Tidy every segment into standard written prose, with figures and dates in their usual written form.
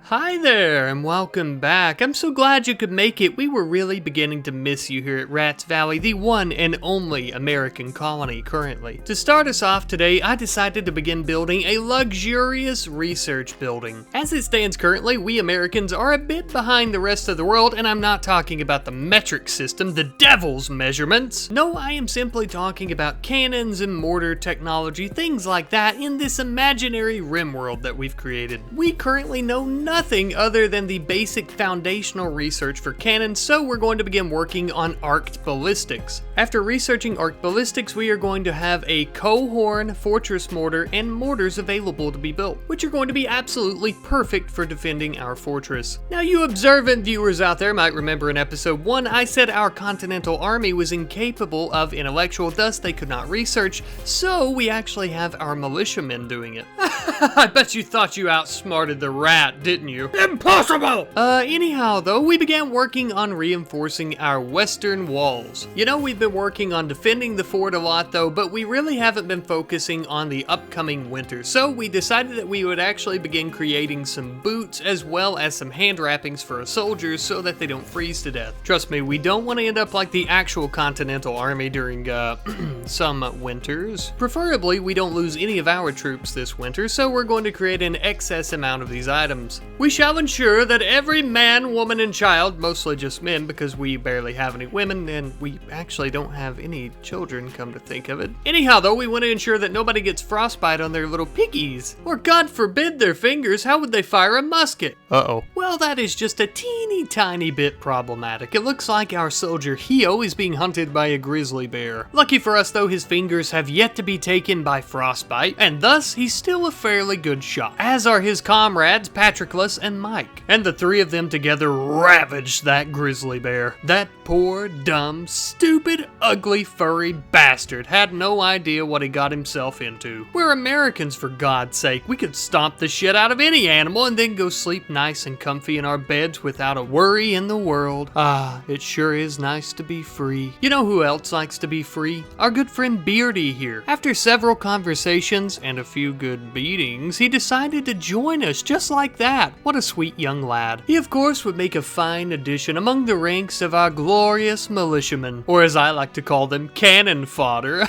Hi there, and welcome back. I'm so glad you could make it. We were really beginning to miss you here at Rats Valley, the one and only American colony currently. To start us off today, I decided to begin building a luxurious research building. As it stands currently, we Americans are a bit behind the rest of the world, and I'm not talking about the metric system, the devil's measurements. No, I am simply talking about cannons and mortar technology, things like that, in this imaginary RimWorld that we've created. We currently know nothing other than the basic foundational research for cannons, so we're going to begin working on arced ballistics. After researching arced ballistics, we are going to have a cohorn, fortress mortar, and mortars available to be built, which are going to be absolutely perfect for defending our fortress. Now, you observant viewers out there might remember in episode 1, I said our Continental army was incapable of intellectual, thus they could not research, so we actually have our militiamen doing it. I bet you thought you outsmarted the rat, didn't you? Impossible! Anyhow though, we began working on reinforcing our western walls. You know, we've been working on defending the fort a lot though, but we really haven't been focusing on the upcoming winter. So we decided that we would actually begin creating some boots as well as some hand wrappings for our soldiers so that they don't freeze to death. Trust me, we don't want to end up like the actual Continental army during some winters. Preferably, we don't lose any of our troops this winter, so we're going to create an excess amount of these items. We shall ensure that every man, woman, and child, mostly just men because we barely have any women and we actually don't have any children, come to think of it. Anyhow though, we want to ensure that nobody gets frostbite on their little piggies, or God forbid their fingers. How would they fire a musket? Uh-oh. Well, that is just a teeny tiny bit problematic. It looks like our soldier Hio is being hunted by a grizzly bear. Lucky for us though, his fingers have yet to be taken by frostbite, and thus he's still a fairly good shot, as are his comrades Patroclus and Mike, and the three of them together ravaged that grizzly bear. That poor, dumb, stupid, ugly, furry bastard had no idea what he got himself into. We're Americans, for God's sake. We could stomp the shit out of any animal and then go sleep nice and comfy in our beds without a worry in the world. Ah, it sure is nice to be free. You know who else likes to be free? Our good friend Beardy here. After several conversations and a few good beatings, he decided to join us just like that. What a sweet young lad. He of course would make a fine addition among the ranks of our glorious militiamen, or as I like to call them, cannon fodder.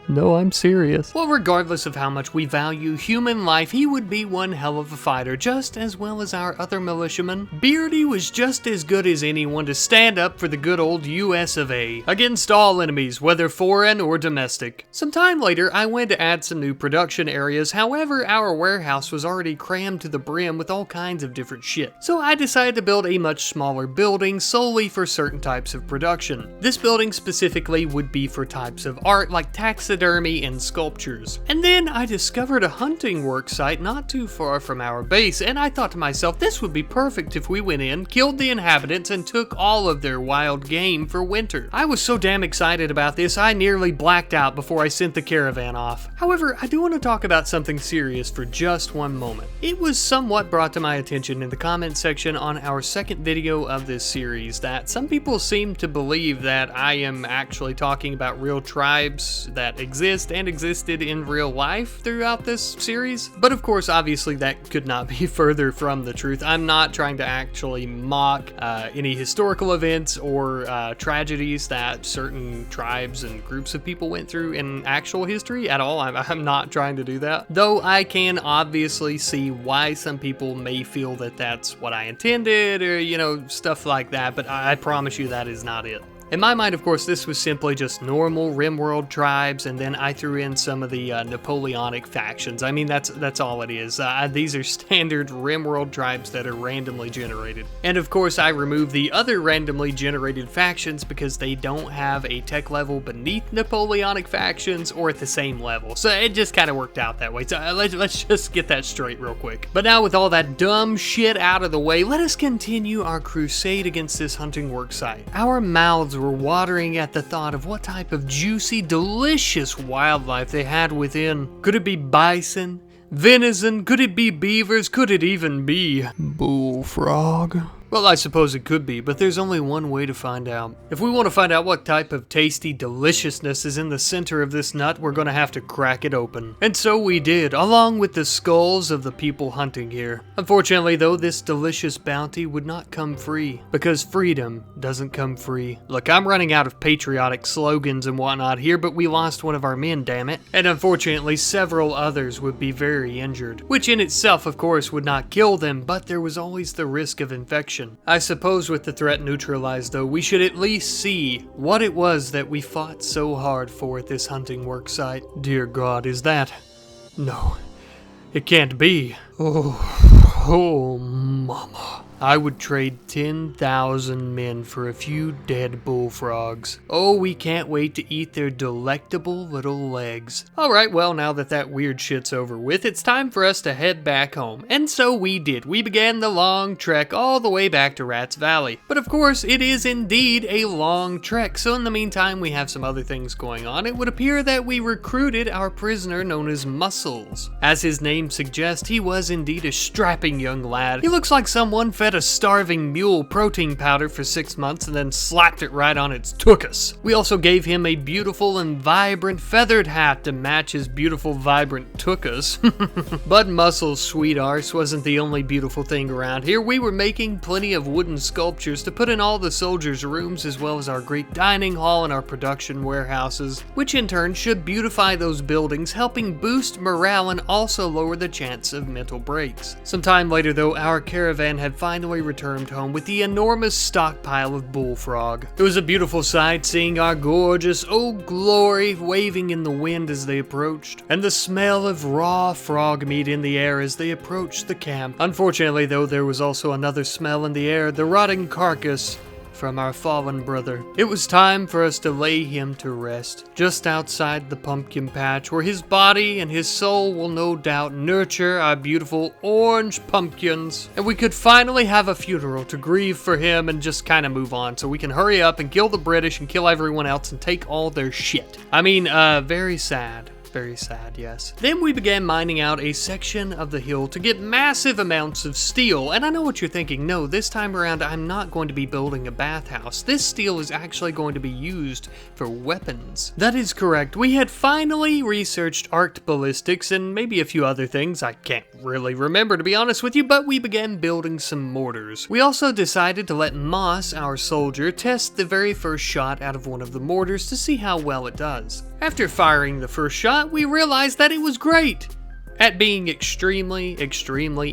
No, I'm serious. Well, regardless of how much we value human life, he would be one hell of a fighter, just as well as our other militiamen. Beardy was just as good as anyone to stand up for the good old US of A, against all enemies, whether foreign or domestic. Some time later, I went to add some new production areas, however, our warehouse was already crammed to the brim with all kinds of different shit. So I decided to build a much smaller building solely for certain types of production. This building specifically would be for types of art like taxidermy and sculptures. And then I discovered a hunting work site not too far from our base, and I thought to myself, this would be perfect if we went in, killed the inhabitants, and took all of their wild game for winter. I was so damn excited about this, I nearly blacked out before I sent the caravan off. However, I do want to talk about something serious for just one moment. It was somewhat brought to my attention in the comment section on our second video of this series that some people seem to believe that I am actually talking about real tribes that exist and existed in real life throughout this series. But of course, obviously that could not be further from the truth. I'm not trying to actually mock any historical events or tragedies that certain tribes and groups of people went through in actual history at all. I'm not trying to do that. Though I can obviously see why some people may feel that that's what I intended or, you know, stuff like that. But I promise you that is not it. In my mind, of course, this was simply just normal RimWorld tribes, and then I threw in some of the Napoleonic factions. I mean, that's all it is. These are standard RimWorld tribes that are randomly generated. And of course, I removed the other randomly generated factions because they don't have a tech level beneath Napoleonic factions or at the same level. So it just kind of worked out that way. So let's just get that straight real quick. But now with all that dumb shit out of the way, let us continue our crusade against this hunting work site. Our mouths were watering at the thought of what type of juicy, delicious wildlife they had within. Could it be bison? Venison? Could it be beavers? Could it even be bullfrog? Well, I suppose it could be, but there's only one way to find out. If we want to find out what type of tasty deliciousness is in the center of this nut, we're going to have to crack it open. And so we did, along with the skulls of the people hunting here. Unfortunately, though, this delicious bounty would not come free, because freedom doesn't come free. Look, I'm running out of patriotic slogans and whatnot here, but we lost one of our men, damn it. And unfortunately, several others would be very injured, which in itself, of course, would not kill them, but there was always the risk of infection. I suppose with the threat neutralized, though, we should at least see what it was that we fought so hard for at this hunting work site. Dear God, is that? No, it can't be. Oh, mama. I would trade 10,000 men for a few dead bullfrogs. Oh, we can't wait to eat their delectable little legs. Alright, well, now that that weird shit's over with, it's time for us to head back home. And so we did. We began the long trek all the way back to Rats Valley. But of course, it is indeed a long trek, so in the meantime, we have some other things going on. It would appear that we recruited our prisoner known as Muscles. As his name suggests, he was indeed a strapping young lad. He looks like someone fed a starving mule protein powder for 6 months and then slapped it right on its tuchus. We also gave him a beautiful and vibrant feathered hat to match his beautiful vibrant tuchus. But Muscles' sweet arse wasn't the only beautiful thing around here. We were making plenty of wooden sculptures to put in all the soldiers' rooms, as well as our great dining hall and our production warehouses, which in turn should beautify those buildings, helping boost morale and also lower the chance of mental breaks. Sometime later though, our caravan had finally returned home with the enormous stockpile of bullfrog. It was a beautiful sight seeing our gorgeous Old Glory waving in the wind as they approached, and the smell of raw frog meat in the air as they approached the camp. Unfortunately though, there was also another smell in the air, the rotting carcass from our fallen brother. It was time for us to lay him to rest, just outside the pumpkin patch, where his body and his soul will no doubt nurture our beautiful orange pumpkins. And we could finally have a funeral to grieve for him and just kind of move on, so we can hurry up and kill the British and kill everyone else and take all their shit. I mean, very sad. Very sad, yes. Then we began mining out a section of the hill to get massive amounts of steel. And I know what you're thinking, no, this time around I'm not going to be building a bathhouse. This steel is actually going to be used for weapons. That is correct. We had finally researched arced ballistics and maybe a few other things I can't really remember, to be honest with you, but we began building some mortars. We also decided to let Moss, our soldier, test the very first shot out of one of the mortars to see how well it does. After firing the first shot, we realized that it was great at being extremely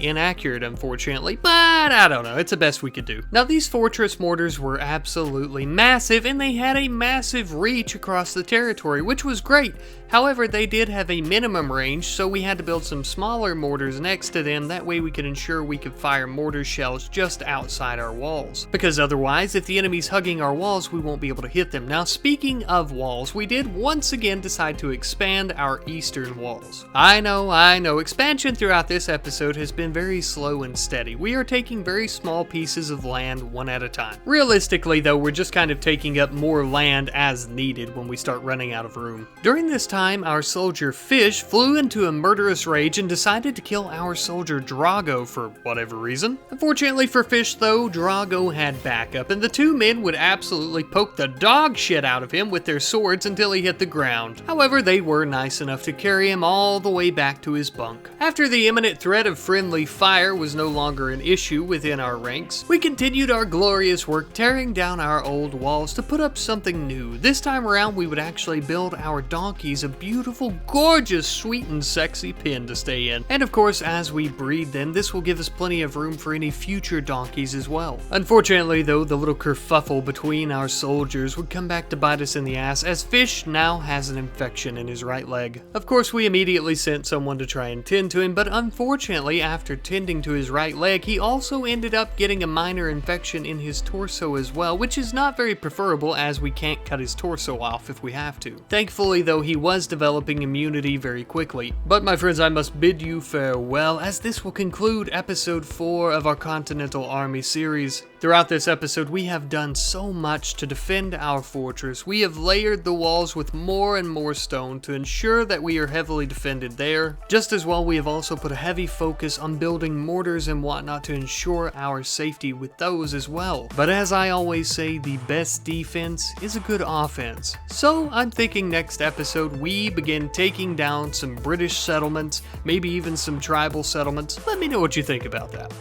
inaccurate, unfortunately, but I don't know, it's the best we could do. Now, these fortress mortars were absolutely massive, and they had a massive reach across the territory, which was great. However, they did have a minimum range, so we had to build some smaller mortars next to them. That way we could ensure we could fire mortar shells just outside our walls. Because otherwise, if the enemy's hugging our walls, we won't be able to hit them. Now, speaking of walls, we did once again decide to expand our eastern walls. I know, expansion throughout this episode has been very slow and steady. We are taking very small pieces of land one at a time. Realistically, though, we're just kind of taking up more land as needed when we start running out of room. During this time, our soldier Fish flew into a murderous rage and decided to kill our soldier Drago for whatever reason. Unfortunately for Fish though, Drago had backup, and the two men would absolutely poke the dog shit out of him with their swords until he hit the ground. However, they were nice enough to carry him all the way back to his bunk. After the imminent threat of friendly fire was no longer an issue within our ranks, we continued our glorious work tearing down our old walls to put up something new. This time around, we would actually build our donkeys a beautiful, gorgeous, sweet and sexy pen to stay in. And of course, as we breed them, this will give us plenty of room for any future donkeys as well. Unfortunately though, the little kerfuffle between our soldiers would come back to bite us in the ass, as Fish now has an infection in his right leg. Of course, we immediately sent someone to try and tend to him, but unfortunately, after tending to his right leg, he also ended up getting a minor infection in his torso as well, which is not very preferable as we can't cut his torso off if we have to. Thankfully though, he was developing immunity very quickly. But my friends, I must bid you farewell, as this will conclude episode 4 of our Continental Army series. Throughout this episode, we have done so much to defend our fortress. We have layered the walls with more and more stone to ensure that we are heavily defended there. Just as well, we have also put a heavy focus on building mortars and whatnot to ensure our safety with those as well. But as I always say, the best defense is a good offense. So I'm thinking next episode we begin taking down some British settlements, maybe even some tribal settlements. Let me know what you think about that.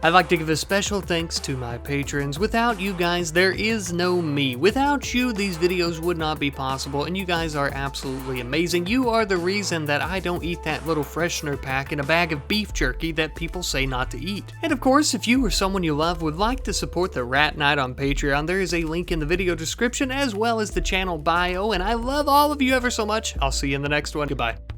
I'd like to give a special thanks to my patrons. Without you guys, there is no me. Without you, these videos would not be possible, and you guys are absolutely amazing. You are the reason that I don't eat that little freshener pack in a bag of beef jerky that people say not to eat. And of course, if you or someone you love would like to support the Rat Knight on Patreon, there is a link in the video description as well as the channel bio, and I love all of you ever so much. I'll see you in the next one. Goodbye.